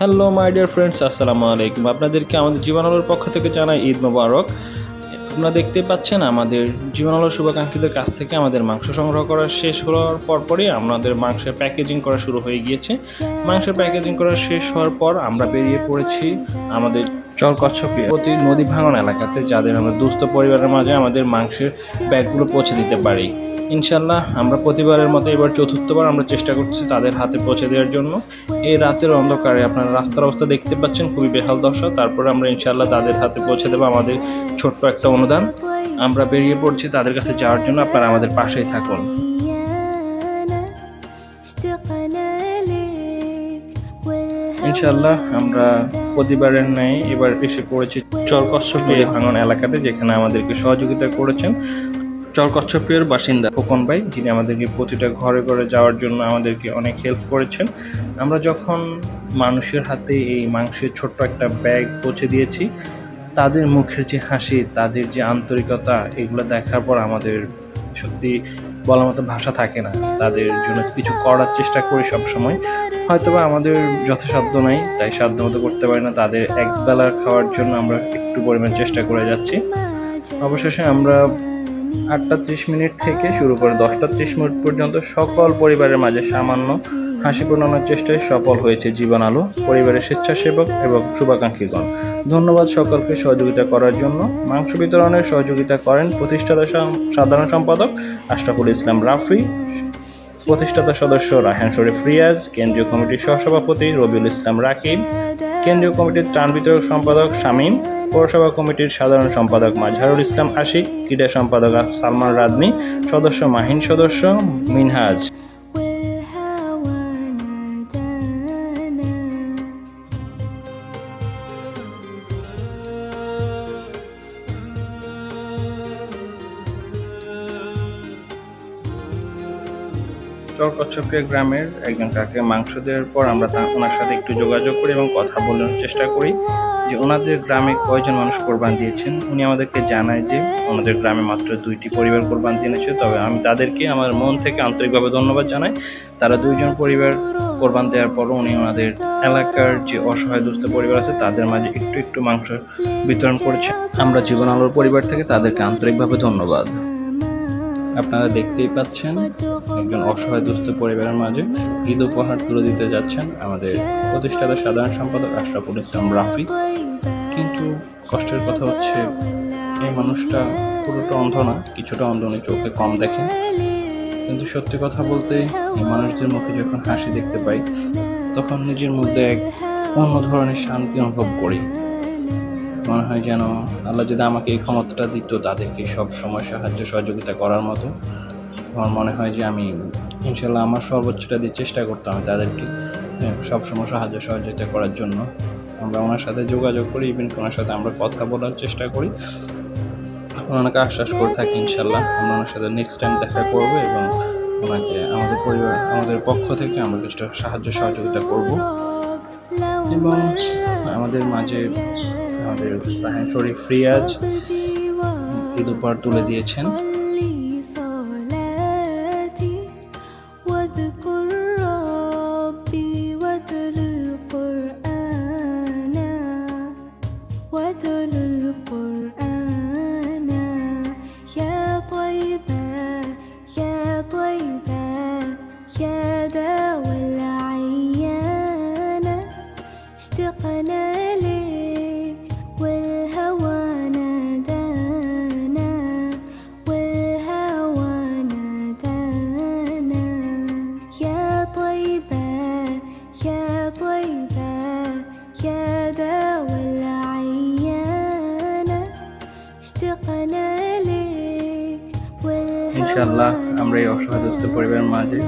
Hello my dear friends, আসসালামু আলাইকুম। আপনাদেরকে আমাদের জীবন আলোর পক্ষ থেকে জানাই ঈদ মোবারক। আপনারা দেখতে পাচ্ছেন আমাদের জীবন আলোর শুভাকাঙ্ক্ষীদের কাছ থেকে আমাদের মাংস সংগ্রহ করা শেষ হওয়ার পরপরই আমাদের মাংসের প্যাকেজিং করা শুরু হয়ে গিয়েছে। মাংসের প্যাকেজিং করা শেষ হওয়ার পর আমরা বেরিয়ে পড়েছি আমাদের চর কচ্ছপে প্রতি নদী ভাঙন এলাকাতে, যাদের আমরা দুস্থ পরিবারের মাঝে আমাদের মাংসের ব্যাগগুলো পৌঁছে দিতে পারি। ইনশাল্লাহ আমরা প্রতিবারের মতো এবার চতুর্থবার আমরা চেষ্টা করছি তাদের হাতে পৌঁছে দেওয়ার জন্য। এই রাতের অন্ধকারে আপনারা রাস্তার অবস্থা দেখতে পাচ্ছেন, খুবই বেহাল দশা। তারপরে আমরা ইনশাল্লাহ তাদের হাতে পৌঁছে দেবো আমাদের ছোট্ট একটা অনুদান। আমরা বেরিয়ে পড়ছি তাদের কাছে যাওয়ার জন্য, আপনারা আমাদের পাশেই থাকুন। ইনশাল্লাহ আমরা প্রতিবারের ন্যায় এবার এসে পড়েছি চর কচ্ছপে ভাঙন এলাকাতে, যেখানে আমাদেরকে সহযোগিতা করেছেন চর কচ্ছপের বাসিন্দা খোকন ভাই, যিনি আমাদেরকে প্রতিটা ঘরে ঘরে যাওয়ার জন্য আমাদেরকে অনেক হেল্প করেছেন। আমরা যখন মানুষের হাতে এই মাংসের ছোট্ট একটা ব্যাগ পৌঁছে দিয়েছি, তাদের মুখের যে হাসি, তাদের যে আন্তরিকতা, এগুলো দেখার পর আমাদের সত্যি বলার মতো ভাষা থাকে না। তাদের জন্য কিছু করার চেষ্টা করি সবসময়, হয়তোবা আমাদের যথাসাধ্য নাই, তাই সাধ্য মতো করতে পারি না। তাদের একবেলা খাওয়ার জন্য আমরা একটু পরিমাণ চেষ্টা করে যাচ্ছি। অবশেষে আমরা 8:30 থেকে শুরু করে 10:30 পর্যন্ত সকল পরিবারের মাঝে সামান্য হাসি ফোটানোর চেষ্টায় সফল হয়েছে জীবন আলো পরিবারের স্বেচ্ছাসেবক এবং শুভাকাঙ্ক্ষীগণ। ধন্যবাদ সকলকে সহযোগিতা করার জন্য। মাংস বিতরণের সহযোগিতা করেন প্রতিষ্ঠাতা সাধারণ সম্পাদক আশরাফুল ইসলাম রাফি, প্রতিষ্ঠাতা সদস্য রায়হান শরীফ রিয়াজ, কেন্দ্রীয় কমিটির সহসভাপতি রবিউল ইসলাম রাকিব, কেন্দ্রীয় কমিটির ত্রাণ বিতরক সম্পাদক শামীম, পৌরসভা কমিটির সাধারণ সম্পাদক মাজহারুল ইসলাম আশিক, ক্রীড়া সম্পাদক সালমান রাদমি, সদস্য মাহিন, সদস্য মিনহাজ। চর কচ্ছপিয়া গ্রামের একজন কাকে মাংস দেওয়ার পর আমরা ওনার সাথে একটু যোগাযোগ করি এবং কথা বলার চেষ্টা করি যে ওনাদের গ্রামে কয়জন মানুষ কোরবান দিয়েছেন। উনি আমাদেরকে জানায় যে ওনাদের গ্রামে মাত্র 2টি পরিবার কোরবান দিয়েছে। তবে আমি তাদেরকে আমার মন থেকে আন্তরিকভাবে ধন্যবাদ জানাই। তারা 2জন পরিবার কোরবান দেওয়ার পরও উনি ওনাদের এলাকার যে অসহায় দুস্থ পরিবার আছে তাদের মাঝে একটু একটু মাংস বিতরণ করেছে। আমরা জীবন আলোর পরিবার থেকে তাদেরকে আন্তরিকভাবে ধন্যবাদ। আপনারা দেখতেই পাচ্ছেন একজন অসহায় দুস্থ পরিবারের মাঝে ঈদ উপহার তুলে দিতে যাচ্ছেন আমাদের প্রতিষ্ঠাতা সাধারণ সম্পাদক আশরাফুল ইসলাম রাফি। কিন্তু কষ্টের কথা হচ্ছে এই মানুষটা পুরোটা অন্ধ না, কিছুটা অন্ধ, উনি চোখে কম দেখেন। কিন্তু সত্যি কথা বলতে এই মানুষদের মুখে যখন হাসি দেখতে পাই, তখন নিজের মধ্যে এক অন্য ধরনের শান্তি অনুভব করি। মনে হয় যেন আল্লাহ যদি আমাকে এই ক্ষমতাটা দিত তাদেরকে সব সময় সাহায্য সহযোগিতা করার মতো, আমার মনে হয় যে আমি ইনশাল্লাহ আমার সর্বোচ্চটা দিয়ে চেষ্টা করতাম তাদেরকে সবসময় সাহায্য সহযোগিতা করার জন্য। আমরা ওনার সাথে যোগাযোগ করি, ইভেন ওনার সাথে আমরা কথা বলার চেষ্টা করি, ওনাকে আশ্বাস করে থাকি ইনশাল্লাহ আমরা ওনার সাথে নেক্সট টাইম দেখা করবো এবং ওনাকে আমাদের পরিবার আমাদের পক্ষ থেকে আমরা কিছুটা সাহায্য সহযোগিতা করব। এবং আমাদের মাঝে আমাদের রায়হান শরীফ রিয়াজ ঈদ উপহার তুলে দিয়েছেন। ইনশাল্লাহ আমরা এই অসহায় দুস্থ পরিবারের মাঝে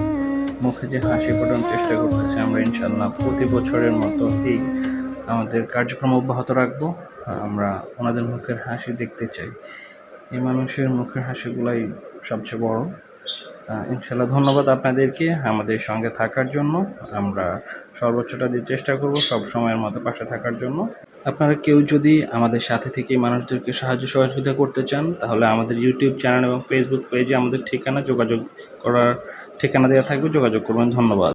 মুখে যে হাসি ফোটানোর চেষ্টা করতেছি, আমরা ইনশাল্লাহ প্রতি বছরের মতো এই আমাদের কার্যক্রম অব্যাহত রাখবো। আমরা ওনাদের মুখের হাসি দেখতে চাই, এই মানুষের মুখের হাসিগুলাই সবচেয়ে বড়। ইনশাল্লাহ ধন্যবাদ আপনাদেরকে আমাদের সঙ্গে থাকার জন্য। আমরা সর্বোচ্চটা দিয়ে চেষ্টা করব সব সময়ের মতো পাশে থাকার জন্য। আপনারা কেউ যদি আমাদের সাথে থেকে মানুষদেরকে সাহায্য সহযোগিতা করতে চান, তাহলে আমাদের ইউটিউব চ্যানেল এবং ফেসবুক পেজে আমাদের যোগাযোগ করার ঠিকানা দেওয়া থাকবে, যোগাযোগ করবেন। ধন্যবাদ।